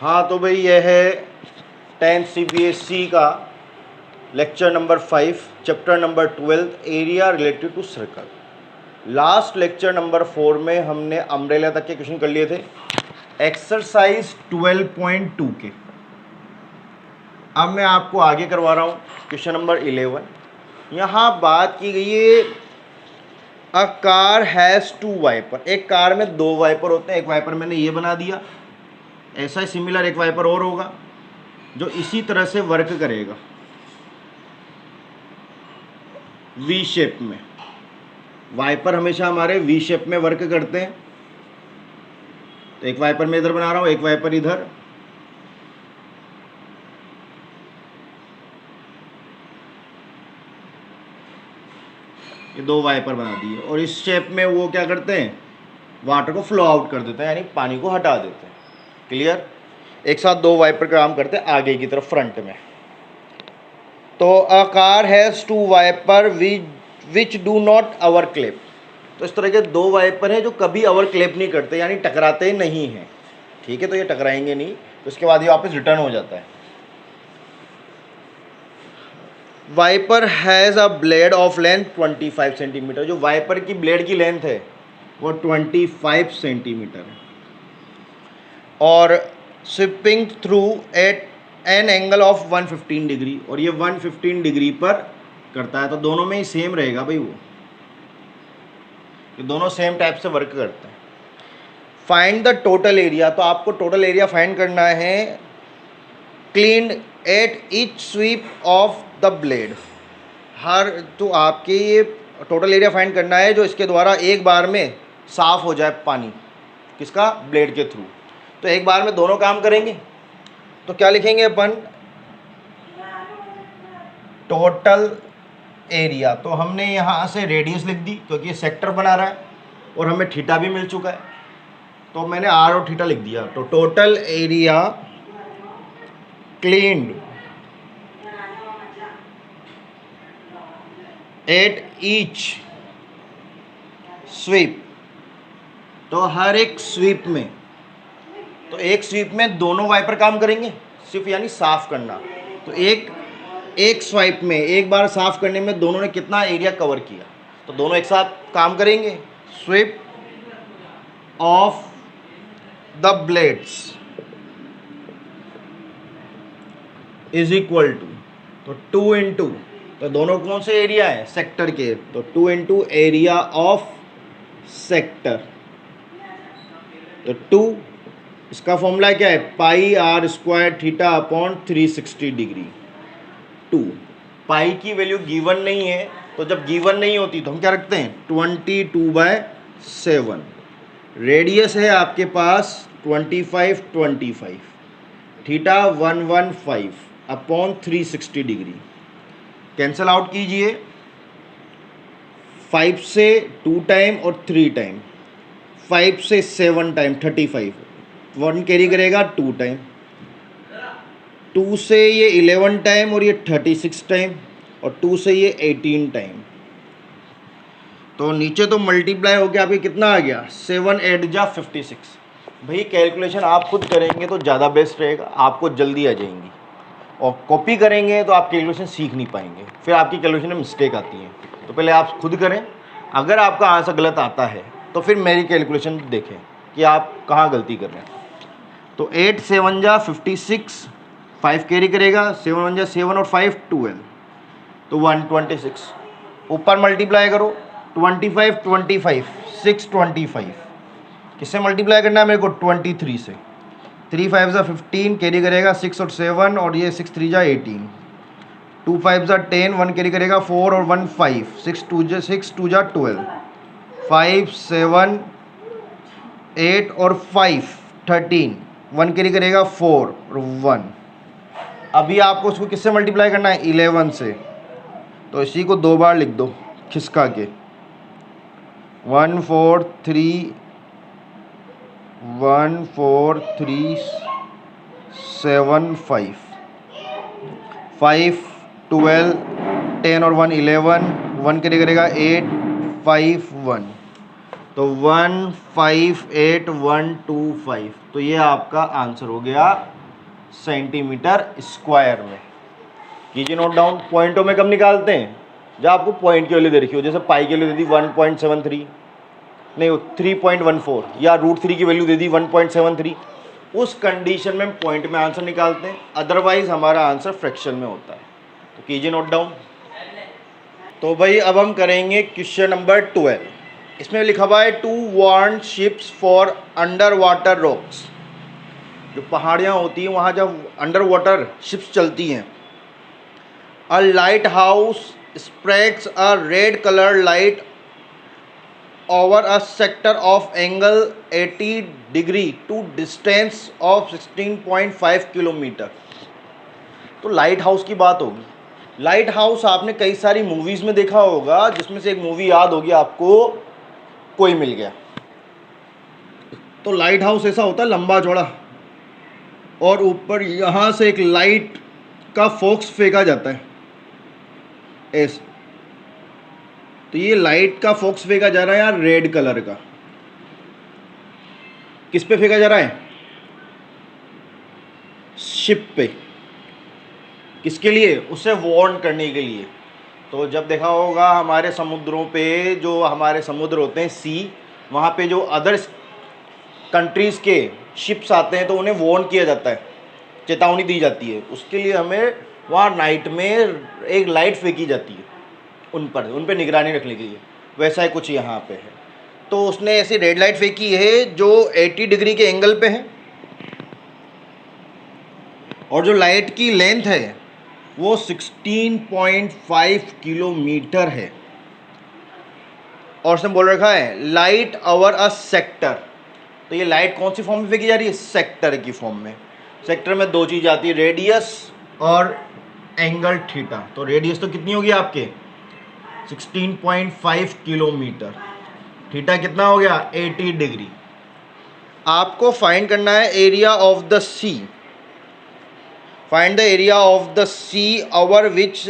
हाँ तो भाई यह है 10th CBSE का lecture number 5 chapter number 12 area related to circle. Last lecture number 4 में हमने अम्ब्रेला तक के क्वेश्चन कर लिए थे एक्सरसाइज 12.2 के। अब मैं आपको आगे करवा रहा हूँ क्वेश्चन नंबर 11। यहाँ बात की गई है अ कार हैज़ 2 वाइपर। एक कार में 2 वाइपर होते हैं। एक वाइपर मैंने ये बना दिया, ऐसा ही सिमिलर एक वाइपर और होगा जो इसी तरह से वर्क करेगा वी शेप में। वाइपर हमेशा हमारे वी शेप में वर्क करते हैं। तो एक वाइपर मैं इधर बना रहा हूँ, एक वाइपर इधर। ये 2 वाइपर बना दिए और इस शेप में वो क्या करते हैं, वाटर को फ्लो आउट कर देते हैं, यानी पानी को हटा देते हैं। क्लियर? एक साथ 2 वाइपर का काम करते हैं आगे की तरफ, फ्रंट में। तो a car has 2 wiper which do not overlap. तो इस तरह के 2 वाइपर हैं जो कभी अवर क्लिप नहीं करते, यानी टकराते नहीं हैं। ठीक है, तो ये टकराएंगे नहीं, तो उसके बाद ये वापस रिटर्न हो जाता है। Wiper has a blade of length 25 centimetre. जो वाइपर की ब्लेड की लेंथ है वो 25 सेंटीमीटर है और sweeping through at an angle of 115 degree, और ये 115 डिग्री पर करता है। तो दोनों में ही सेम रहेगा भाई, वो ये दोनों सेम टाइप से वर्क करते हैं। Find the total area. तो आपको टोटल एरिया फाइंड करना है cleaned at each sweep of the blade. तो आपके ये टोटल एरिया फाइंड करना है जो इसके द्वारा एक बार में साफ हो जाए पानी, किसका, ब्लेड के थ्रू। तो एक बार में दोनों काम करेंगे, तो क्या लिखेंगे अपन, टोटल एरिया। तो हमने यहाँ से रेडियस लिख दी क्योंकि ये सेक्टर बना रहा है और हमें थीटा भी मिल चुका है, तो मैंने आर और थीटा लिख दिया। तो total area cleaned at each sweep. तो हर एक स्वीप में, तो एक स्वीप में दोनों वाइपर काम करेंगे, सिर्फ यानी साफ करना। तो एक स्वाइप में एक बार साफ करने में दोनों ने कितना एरिया कवर किया, तो दोनों एक साथ काम करेंगे। Sweep of the blades is equal to, तो 2 इंटू, तो दोनों कौन से एरिया है, सेक्टर के, तो 2 इंटू एरिया ऑफ सेक्टर। तो 2, इसका फॉर्मूला क्या है, pi are square theta upon 360 degree. 2 pi की वैल्यू गिवन नहीं है, तो जब गिवन नहीं होती तो हम क्या रखते हैं, 22/7। रेडियस है आपके पास 25 theta 115 upon 360 degree. Cancel out कीजिए, 5 से 2 टाइम और 3 टाइम, 5 से 7 टाइम 35, 1 कैरी करेगा 2 टाइम, 2 से ये 11 टाइम और ये 36 टाइम, और 2 से ये 18 टाइम। तो नीचे तो मल्टीप्लाई हो गया, अभी कितना आ गया, 7 8 जा 56। भाई कैलकुलेशन आप खुद करेंगे तो ज़्यादा बेस्ट रहेगा, आपको जल्दी आ जाएंगी। और कॉपी करेंगे तो आप कैलकुलेशन सीख नहीं पाएंगे, फिर आपकी कैलकुलेशन में मिस्टेक आती है। तो पहले आप खुद करें, अगर आपका आंसर गलत आता है तो फिर मेरी कैलकुलेशन देखें कि आप कहाँ गलती कर रहे हैं। तो 8 7 जा 56, 5 कैरी करेगा, 7 1 जा 7 और 5 12, तो 126। ऊपर मल्टीप्लाई करो, 25 25 625। किससे मल्टीप्लाई करना है मेरे को, 23 से। 3 5 जा 15 कैरी करेगा 6 और 7, और ये 6 3 जा 18, 2 5 जा 10, 1 कैरी करेगा 4 और 1 5, 6 2 जा 12, 5 7 8 और 5 13, 1 कैरी करेगा 4 और 1। अभी आपको उसको किससे मल्टीप्लाई करना है, 11 से। तो इसी को 2 बार लिख दो खिसका के, 1 4 3 1 4 3 7 5 5 12 10 और 1 11, 1 कैरी करेगा 8 5 1, तो 158125, तो ये आपका आंसर हो गया सेंटीमीटर स्क्वायर में। कीजिए नोट डाउन। पॉइंटों में कब निकालते हैं? जब आपको पॉइंट की वैल्यू दे रखी हो, जैसे पाई की वैल्यू दे दी 1.73, नहीं 3.14, या √3 की वैल्यू दे दी 1.73, उस कंडीशन में पॉइंट में आंसर निकालते हैं, अदरवाइज हमारा आंसर फ्रैक्शन में होता है। तो कीजिए नोट डाउन। तो भाई अब हम करेंगे क्वेश्चन नंबर 12। इसमें लिखा हुआ है 2 warn ships for under water rocks. जो पहाड़ियाँ होती हैं वहाँ जब अंडर वाटर शिप्स चलती हैं, a lighthouse spreads a red colour light over a sector of angle 80 degree to distance of 16.5 kilometre. तो लाइट हाउस की बात होगी। लाइट हाउस आपने कई सारी मूवीज़ में देखा होगा, जिसमें से एक मूवी याद होगी आपको, कोई मिल गया। तो लाइट हाउस ऐसा होता है लंबा चौड़ा, और ऊपर यहाँ से एक लाइट का फोक्स फेंका जाता है ऐसे। तो ये लाइट का फोक्स फेंका जा रहा है यार रेड कलर का। किस पे फेंका जा रहा है? शिप पे। किसके लिए? उसे वार्न करने के लिए। तो जब देखा होगा हमारे समुद्रों पे, जो हमारे समुद्र होते हैं सी, वहाँ पे जो अदर कंट्रीज़ के शिप्स आते हैं तो उन्हें वार्न किया जाता है, चेतावनी दी जाती है। उसके लिए हमें वहाँ नाइट में एक लाइट फेंकी जाती है उन पर निगरानी रखने के लिए। वैसा ही कुछ यहाँ पे है। तो उसने ऐसी रेड लाइट फेंकी है जो 80 डिग्री के एंगल पे है, और जो लाइट की लेंथ है वो 16.5 किलोमीटर है। और उसने बोल रखा है लाइट ओवर अ सेक्टर। तो ये लाइट कौन सी फॉर्म में फेंकी जा रही है? सेक्टर की फॉर्म में। सेक्टर में दो चीज़ आती है, रेडियस और एंगल थीटा। तो रेडियस तो कितनी होगी आपके 16.5 किलोमीटर, थीटा कितना हो गया 80 डिग्री। आपको फाइंड करना है area of the sea. Find the area of the sea over which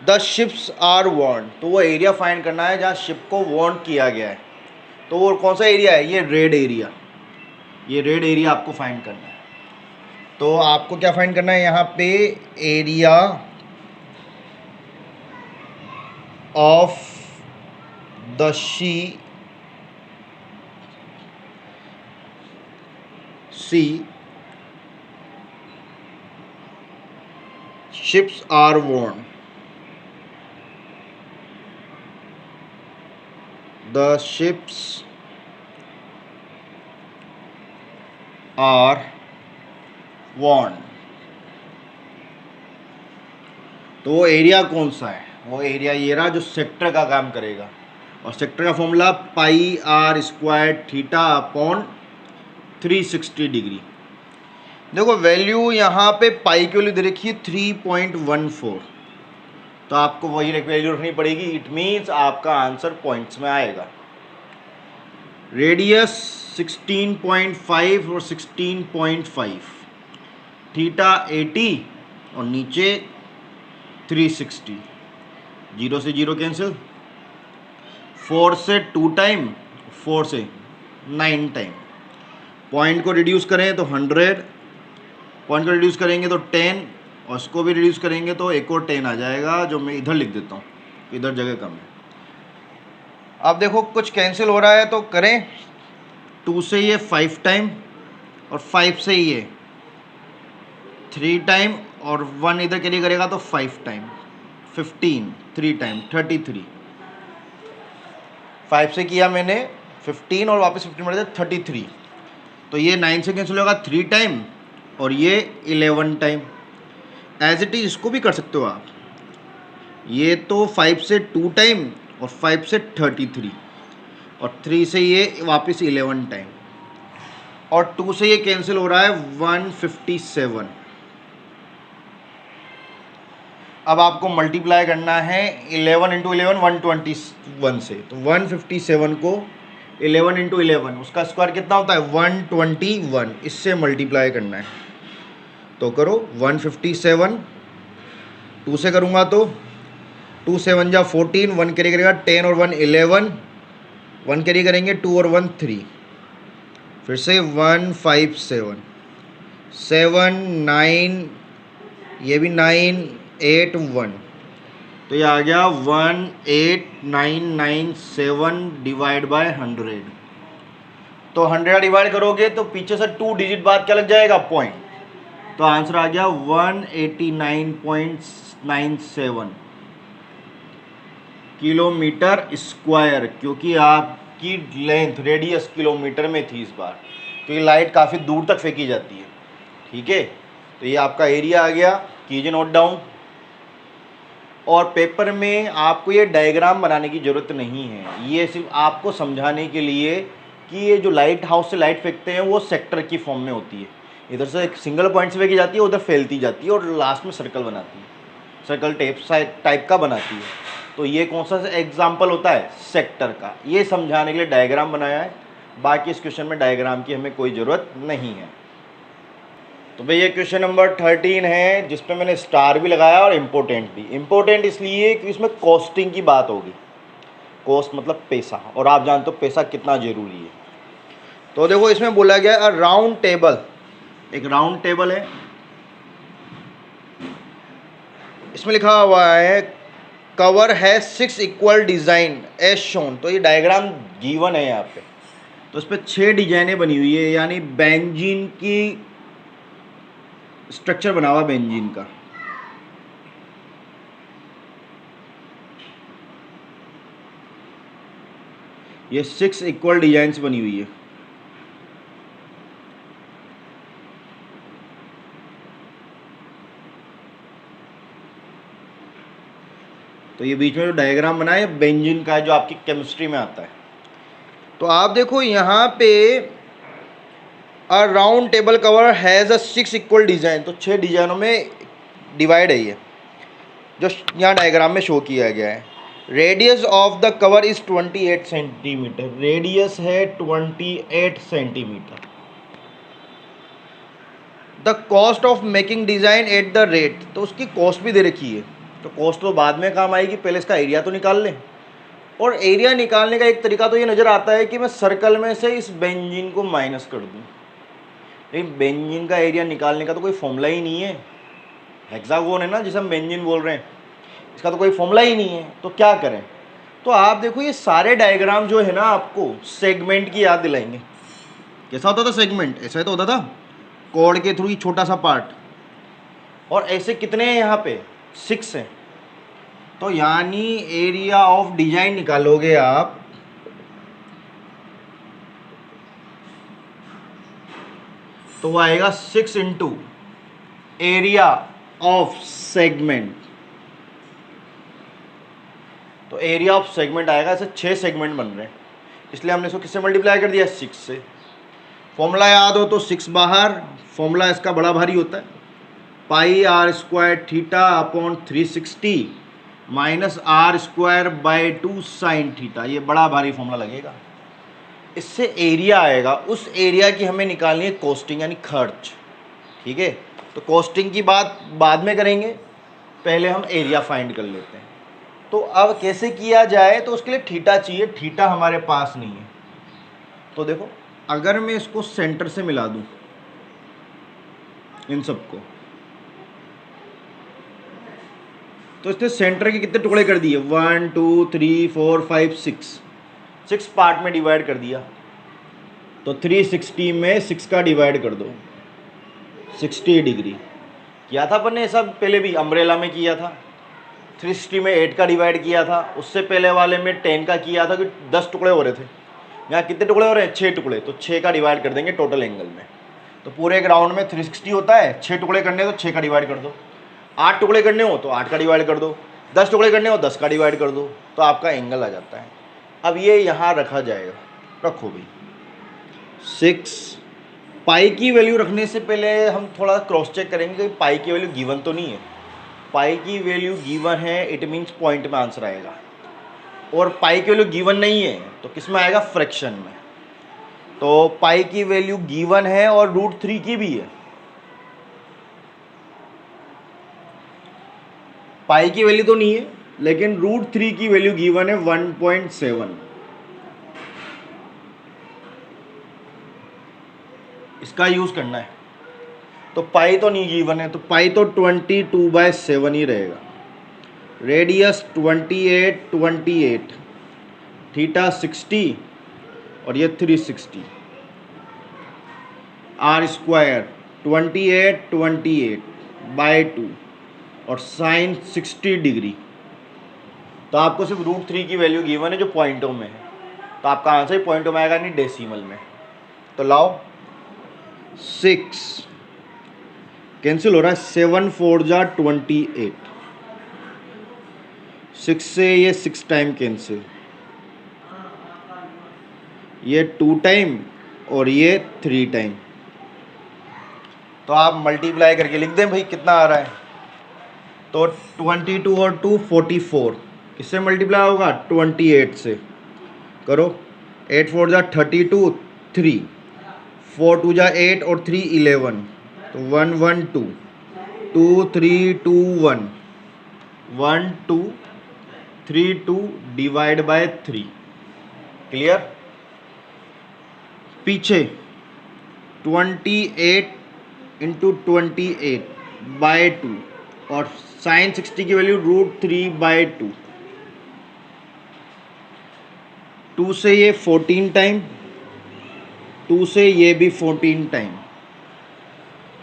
the ships are warned. तो वो एरिया फाइंड करना है जहाँ शिप को वार्न किया गया है। तो वो कौन सा एरिया है? ये रेड एरिया। ये रेड एरिया आपको फाइंड करना है। तो आपको क्या फाइंड करना है यहाँ पे? Area of the sea ships are warned. The ships are warned. तो वो एरिया कौन सा है? वो एरिया ये रहा जो सेक्टर का काम करेगा। और सेक्टर का formula pi are square theta upon 360 degree. देखो वैल्यू यहाँ पे पाई की वैल्यू दे रखी है 3.14, तो आपको वही वैल्यू रखनी पड़ेगी। इट मीन्स आपका आंसर पॉइंट्स में आएगा। रेडियस 16.5 और 16.5, थीटा 80 और नीचे 360, 0 से 0 कैंसिल, 4 से 2 टाइम, 4 से 9 टाइम। पॉइंट को रिड्यूस करें तो 100, पॉइंट को रिड्यूस करेंगे तो 10, और इसको भी रिड्यूस करेंगे तो एक और 10 आ जाएगा, जो मैं इधर लिख देता हूँ, इधर जगह कम है। अब देखो कुछ कैंसिल हो रहा है तो करें। 2 से ये 5 टाइम, और 5 से ये 3 टाइम, और 1 इधर के लिए करेगा तो 5 टाइम, 15, 3 टाइम 33। 5 से किया मैंने 15 और वापस 15 बढ़ जाए 33। तो ये 9 से कैंसिल होगा 3 टाइम, और ये 11 टाइम। एज इट इज इसको भी कर सकते हो आप। ये तो 5 से 2 टाइम, और 5 से 33, और 3 से ये वापस 11 टाइम, और 2 से ये कैंसिल हो रहा है 157। अब आपको मल्टीप्लाई करना है 11 इंटू 11 121 से। तो 157 को 11 इंटू 11, उसका स्क्वायर कितना होता है 121, इससे मल्टीप्लाई करना है। तो करो 157, 2 से करूँगा तो 2 7 जा 14, 1 कैरी करेगा 10 और 1 11, 1 कैरी करेंगे, 2 और 1 3, फिर से 1 5 7 7 9, ये भी 9 8 1, तो ये आ गया 18997 डिवाइड बाय 100। तो 100 डिवाइड करोगे तो पीछे से 2 डिजिट बाद क्या लग जाएगा, पॉइंट, तो आंसर आ गया 189.97 किलोमीटर स्क्वायर, क्योंकि आपकी लेंथ रेडियस किलोमीटर में थी इस बार, क्योंकि लाइट काफ़ी दूर तक फेंकी जाती है। ठीक है, तो ये आपका एरिया आ गया, कीजिए नोट डाउन। और पेपर में आपको ये डायग्राम बनाने की ज़रूरत नहीं है, ये सिर्फ आपको समझाने के लिए कि ये जो लाइट हाउस से लाइट फेंकते हैं वो सेक्टर की फॉर्म में होती है। इधर से एक सिंगल पॉइंट से फेंकी जाती है, उधर फैलती जाती है और लास्ट में सर्कल बनाती है, सर्कल टाइप का बनाती है। तो ये कौन सा एग्जाम्पल होता है, सेक्टर का। ये समझाने के लिए डायग्राम बनाया है, बाकी इस क्वेश्चन में डायग्राम की हमें कोई ज़रूरत नहीं है। तो भाई ये क्वेश्चन नंबर 13 है, जिसपे मैंने स्टार भी लगाया और इम्पोर्टेंट भी। इम्पोर्टेंट इसलिए कि इसमें कॉस्टिंग की बात होगी, कॉस्ट मतलब पैसा, और आप जानते हो पैसा कितना ज़रूरी है। तो देखो इसमें बोला गया राउंड टेबल, एक राउंड टेबल है, इसमें लिखा हुआ है कवर है 6 इक्वल डिज़ाइन एज शोन। तो ये डायग्राम गिवन है यहाँ पे, तो इस पर 6 डिजाइनें बनी हुई है, यानी बेंजीन की स्ट्रक्चर बना हुआ बेंजीन का। ये 6 इक्वल डिजाइन्स बनी हुई है। तो ये बीच में जो डायग्राम बना है बेंजीन का है, जो आपकी केमिस्ट्री में आता है। तो आप देखो यहाँ पे round table cover has a 6 equal design, तो 6 डिज़ाइनों में डिवाइड है ये, जो यहाँ डायग्राम में शो किया गया है। Radius of the cover is 28 centimetre, radius है 28 centimetre. The cost of making design at the rate, तो उसकी कॉस्ट भी दे रखी है। तो कॉस्ट तो बाद में काम आएगी, पहले इसका एरिया तो निकाल लें। और एरिया निकालने का एक तरीका तो ये नज़र आता है कि मैं सर्कल में से इस बेंजीन को माइनस कर दूँ, लेकिन बेंजीन का एरिया निकालने का तो कोई फॉर्मूला ही नहीं है। हेक्सागोन है ना जिसे हम बेंजीन बोल रहे हैं, इसका तो कोई फॉर्मूला ही नहीं है, तो क्या करें। तो आप देखो ये सारे डायग्राम जो है ना आपको सेगमेंट की याद दिलाएंगे। कैसा होता था सेगमेंट, ऐसा ही तो होता था, कॉर्ड के थ्रू छोटा सा पार्ट, और ऐसे कितने हैं यहाँ पे, 6 हैं। तो यानी एरिया ऑफ डिजाइन निकालोगे आप, तो वो आएगा 6 इंटू एरिया ऑफ सेगमेंट। तो एरिया ऑफ सेगमेंट आएगा, ऐसे 6 सेगमेंट बन रहे हैं, इसलिए हमने इसको किससे मल्टीप्लाई कर दिया, 6 से। फॉर्मूला याद हो तो 6 बाहर, फॉर्मूला इसका बड़ा भारी होता है, pi are square theta upon 360 minus R square by 2 sine theta, ये बड़ा भारी फॉर्मूला लगेगा। इससे एरिया आएगा, उस एरिया की हमें निकालनी है कॉस्टिंग यानी खर्च। ठीक है, तो कॉस्टिंग की बात बाद में करेंगे, पहले हम एरिया फाइंड कर लेते हैं। तो अब कैसे किया जाए, तो उसके लिए थीटा चाहिए, थीटा हमारे पास नहीं है। तो देखो अगर मैं इसको सेंटर से मिला दूं इन सबको, तो इसने सेंटर के कितने टुकड़े कर दिए, 1 2 3 4 5 6 पार्ट में डिवाइड कर दिया। तो 360 में 6 का डिवाइड कर दो, 60 डिग्री किया था अपन ने, सब पहले भी अम्ब्रेला में किया था। 360 में 8 का डिवाइड किया था, उससे पहले वाले में 10 का किया था, कि 10 टुकड़े हो रहे थे। यहाँ कितने टुकड़े हो रहे हैं, 6 टुकड़े, तो 6 का डिवाइड कर देंगे टोटल एंगल में। तो पूरे ग्राउंड में 360 होता है, 6 टुकड़े करने हो तो 6 का डिवाइड कर दो, 8 टुकड़े करने हो तो 8 का डिवाइड कर दो, 10 टुकड़े करने हो 10 का डिवाइड कर दो, तो आपका एंगल आ जाता है। अब ये यहाँ रखा जाएगा, रखो भाई 6। पाई की वैल्यू रखने से पहले हम थोड़ा क्रॉस चेक करेंगे कि पाई की वैल्यू गिवन तो नहीं है। पाई की वैल्यू गिवन है, इट मीन्स पॉइंट में आंसर आएगा, और पाई की वैल्यू गिवन नहीं है तो किस में आएगा, फ्रैक्शन में। तो पाई की वैल्यू गिवन है और √3 की भी है। पाई की वैल्यू तो नहीं है, लेकिन √3 की वैल्यू गिवन है 1.7। इसका यूज़ करना है। तो पाई तो नहीं गिवन है, तो पाई तो 22/7 ही रहेगा। रेडियस 28 थीटा 60 और ये 360, आर स्क्वायर 28/2 और साइन 60 डिग्री। तो आपको सिर्फ √3 की वैल्यू गिवन है जो पॉइंटों में है, तो आपका आंसर पॉइंटों में आएगा, नहीं डेसिमल में। तो लाओ 6 कैंसिल हो रहा है, 7 4 जा 28, 6 से ये 6 टाइम कैंसिल, ये 2 टाइम और ये 3 टाइम। तो आप मल्टीप्लाई करके लिख दें भाई कितना आ रहा है। तो 22 और 2 44, किससे मल्टीप्लाई होगा 28 से, करो 8 4 जा 32, 3 4 2 जा 8 और 3 11, तो 1 1 2 2 3 2 1 1 2 3 2 डिवाइड बाय 3। क्लियर। पीछे 28 इंटू 28/2 और साइन 60 की वैल्यू √3/2। 2 से ये 14 टाइम, 2 से ये भी 14 टाइम।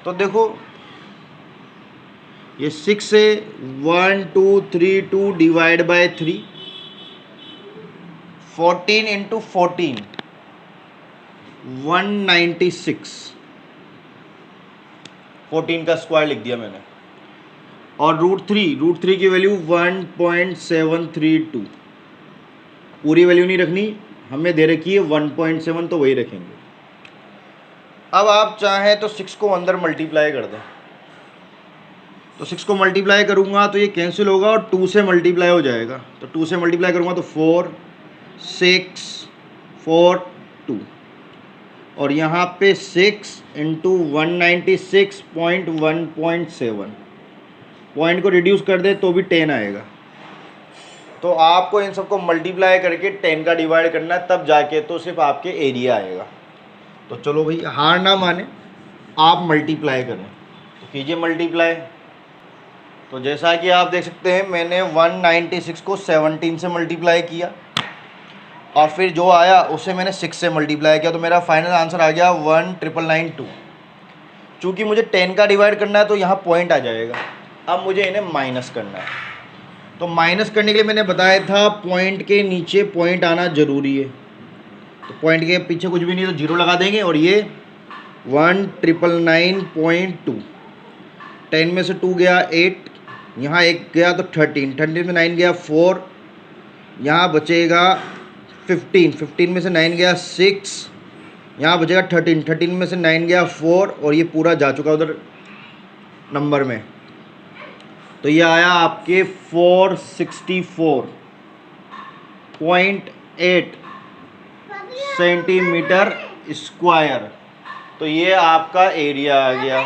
तो देखो ये 6 से 1 2 3 2 डिवाइड बाय 3, 14 इंटू 14 196, 14 का स्क्वायर लिख दिया मैंने। और √3 की वैल्यू 1.732, पूरी वैल्यू नहीं रखनी, हमें दे रखी है 1.7, तो वही रखेंगे। अब आप चाहें तो 6 को अंदर मल्टीप्लाई कर दें, तो 6 को मल्टीप्लाई करूंगा तो ये कैंसिल होगा और 2 से मल्टीप्लाई हो जाएगा, तो 2 से मल्टीप्लाई करूंगा तो 4 6 4 2 और यहाँ पे 6 इंटू 196.1.7, पॉइंट को रिड्यूस कर दे तो भी 10 आएगा। तो आपको इन सबको मल्टीप्लाई करके 10 का डिवाइड करना है, तब जाके तो सिर्फ आपके एरिया आएगा। तो चलो भाई हार ना माने, आप मल्टीप्लाई करें, तो कीजिए मल्टीप्लाई। तो जैसा कि आप देख सकते हैं मैंने 196 को 17 से मल्टीप्लाई किया और फिर जो आया उसे मैंने 6 से मल्टीप्लाई किया, तो मेरा फाइनल आंसर आ गया 19992। चूँकि मुझे 10 का डिवाइड करना है तो यहाँ पॉइंट आ जाएगा, अब मुझे इन्हें माइनस करना है। तो माइनस करने के लिए मैंने बताया था पॉइंट के नीचे पॉइंट आना ज़रूरी है, तो पॉइंट के पीछे कुछ भी नहीं तो 0 लगा देंगे और ये 1999.2, 10 में से 2 गया 8, यहाँ 1 गया तो 13 में 9 गया 4, यहाँ बचेगा 15 में से 9 गया 6, यहाँ बचेगा 13 में से 9 गया 4 और ये पूरा जा चुका उधर नंबर में। तो ये आया आपके 464.8 सेंटीमीटर स्क्वायर। तो ये आपका एरिया आ गया,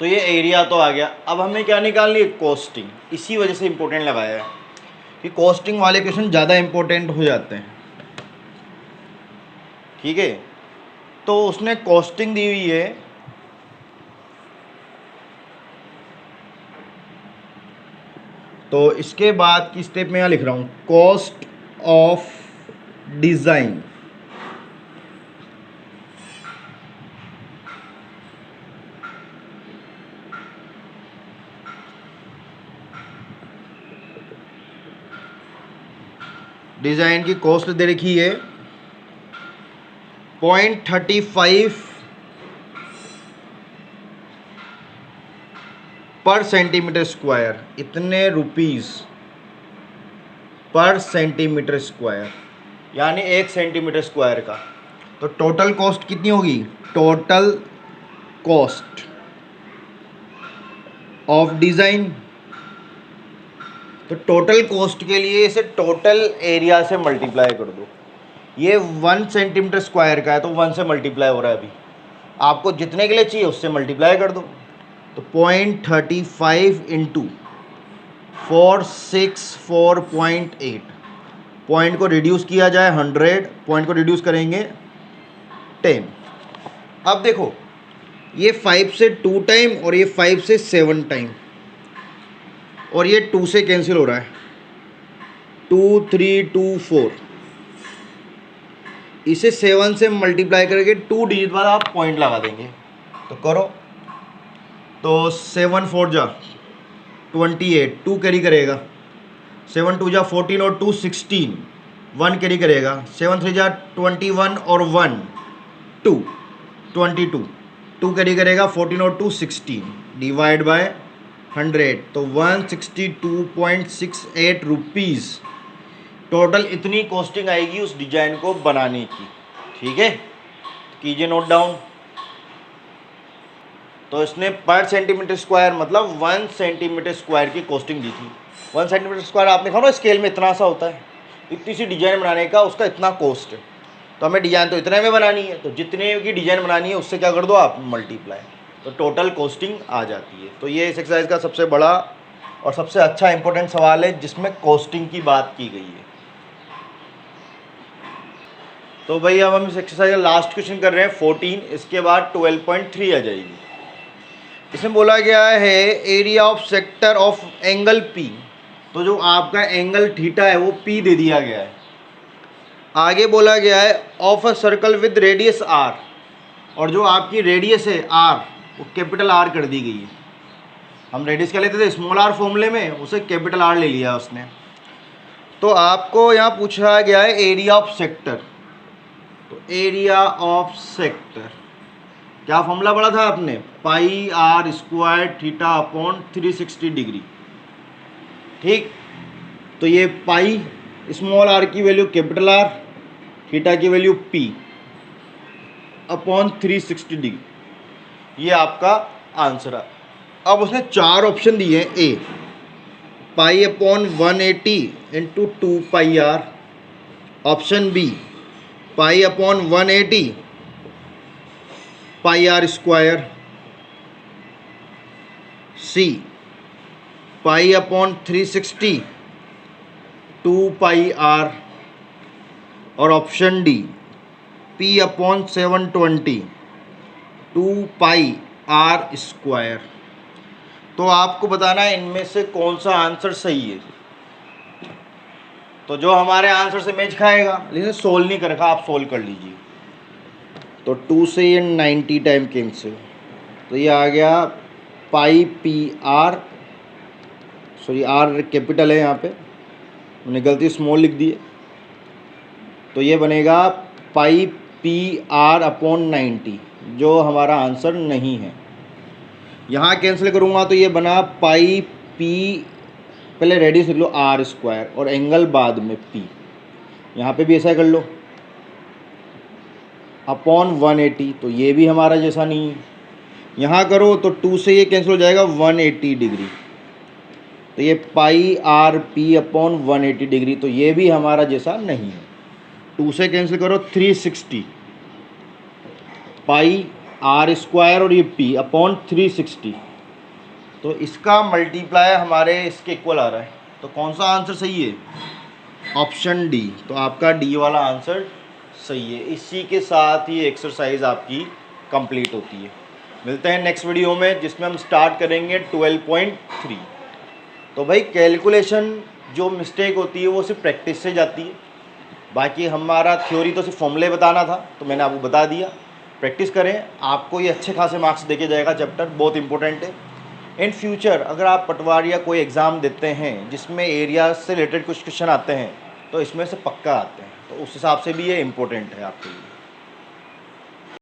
तो ये एरिया तो आ गया। अब हमें क्या निकालनी है, कॉस्टिंग। इसी वजह से इम्पोर्टेंट लगाया है कि कॉस्टिंग वाले क्वेश्चन ज़्यादा इम्पोर्टेंट हो जाते हैं, ठीक है। तो उसने कॉस्टिंग दी हुई है, तो इसके बाद की स्टेप में यहाँ लिख रहा हूँ कॉस्ट ऑफ डिज़ाइन। डिज़ाइन की कॉस्ट दे रखी है 0.35 पर सेंटीमीटर स्क्वायर, इतने रुपीस पर सेंटीमीटर स्क्वायर, यानी 1 सेंटीमीटर स्क्वायर का। तो टोटल कॉस्ट कितनी होगी, टोटल कॉस्ट ऑफ डिज़ाइन। तो टोटल कॉस्ट के लिए इसे टोटल एरिया से मल्टीप्लाई कर दो। ये 1 सेंटीमीटर स्क्वायर का है तो 1 से मल्टीप्लाई हो रहा है, अभी आपको जितने के लिए चाहिए उससे मल्टीप्लाई कर दो। तो 0.35 इंटू 464.8, पॉइंट को रिड्यूस किया जाए 100, पॉइंट को रिड्यूस करेंगे 10, अब देखो ये 5 से 2 टाइम और ये 5 से 7 टाइम, और ये 2 से कैंसिल हो रहा है, 2 3 2 4, इसे 7 से मल्टीप्लाई करके 2 डिजिट बाद आप पॉइंट लगा देंगे। तो करो, तो 7 4 जा 28, 2 कैरी करेगा, 7 2 जा 14 और 2 16, 1 कैरी करेगा, 7 3 जा 21 और 1 2 22, 2 कैरी करेगा, 14 और 2 16, डिवाइड बाय 100, तो 162.68 रुपीज़ टोटल इतनी कॉस्टिंग आएगी उस डिजाइन को बनाने की। ठीक है, कीजिए नोट डाउन। तो इसने पर सेंटीमीटर स्क्वायर मतलब 1 सेंटीमीटर स्क्वायर की कॉस्टिंग दी थी। 1 सेंटीमीटर स्क्वायर आपने कहा ना स्केल में इतना सा होता है, इतनी सी डिजाइन बनाने का उसका इतना कॉस्ट है। तो हमें डिजाइन तो इतने में बनानी है, तो जितने की डिजाइन बनानी है उससे क्या कर दो आप मल्टीप्लाई, तो टोटल कॉस्टिंग आ जाती है। तो ये इस एक्सरसाइज का सबसे बड़ा और सबसे अच्छा इंपॉर्टेंट सवाल है जिसमें कॉस्टिंग की बात की गई है। तो भाई अब हम इस एक्सरसाइज का लास्ट क्वेश्चन कर रहे हैं 14, इसके बाद 12.3 आ जाएगी। इसमें बोला गया है area of sector of angle P, तो जो आपका एंगल थीटा है वो पी दे दिया गया है। आगे बोला गया है of a circle with radius r, और जो आपकी रेडियस है आर वो कैपिटल आर कर दी गई है। हम रेडियस क्या लेते थे स्मॉल आर फॉर्मूले में, उसे कैपिटल आर ले लिया उसने। तो आपको यहाँ पूछा गया है एरिया ऑफ सेक्टर, तो एरिया ऑफ सेक्टर क्या फॉर्मूला पढ़ा था आपने, pi are square theta upon 360 degree. ठीक, तो ये पाई स्मॉल आर की वैल्यू कैपिटल आर, थीटा की वैल्यू पी अपॉन 360 डिग्री, ये आपका आंसर है। अब उसने 4 ऑप्शन दिए हैं, A pi upon 180 into 2 pi R, option B pi upon 180 pi are square, C pi upon 360 2 pi R, और option D P upon 720 2 pi are square. तो आपको बताना है इनमें से कौन सा आंसर सही है। तो जो हमारे आंसर से मैच खाएगा, लेकिन सोल्व नहीं कर रखा, आप सोल्व कर लीजिए। तो 2 से ये 90 टाइम कैंसिल, तो ये आ गया pi P R, sorry R capital है यहाँ पे, मैंने गलती स्मॉल लिख दी है, तो ये बनेगा पाई पी आर अपॉन 90, जो हमारा आंसर नहीं है। यहाँ कैंसिल करूँगा तो ये बना पाई पी, पहले रेडियस लिख लो आर स्क्वायर और एंगल बाद में पी, यहाँ पे भी ऐसा कर लो अपॉन 180, तो ये भी हमारा जैसा नहीं है। यहाँ करो तो 2 से ये कैंसिल हो जाएगा 180 डिग्री, तो ये पाई आर पी अपॉन 180 डिग्री, तो ये भी हमारा जैसा नहीं है। 2 से कैंसिल करो 360 पाई आर स्क्वायर और ये पी अपॉन 360, तो इसका मल्टीप्लाई हमारे इसके इक्वल आ रहा है। तो कौन सा आंसर सही है, ऑप्शन डी। तो आपका डी वाला आंसर सही है। इसी के साथ ही एक्सरसाइज आपकी कंप्लीट होती है। मिलते हैं नेक्स्ट वीडियो में जिसमें हम स्टार्ट करेंगे 12.3। तो भाई कैलकुलेशन जो मिस्टेक होती है वो सिर्फ प्रैक्टिस से जाती है, बाकी हमारा थ्योरी तो सिर्फ फॉर्मूले बताना था, तो मैंने आपको बता दिया। प्रैक्टिस करें, आपको ये अच्छे खासे मार्क्स देके जाएगा, चैप्टर बहुत इंपॉर्टेंट है। इन फ्यूचर अगर आप पटवारी या कोई एग्ज़ाम देते हैं जिसमें एरिया से रिलेटेड कुछ क्वेश्चन आते हैं, तो इसमें से पक्का आते हैं, तो उस हिसाब से भी ये इम्पोर्टेंट है आपके लिए।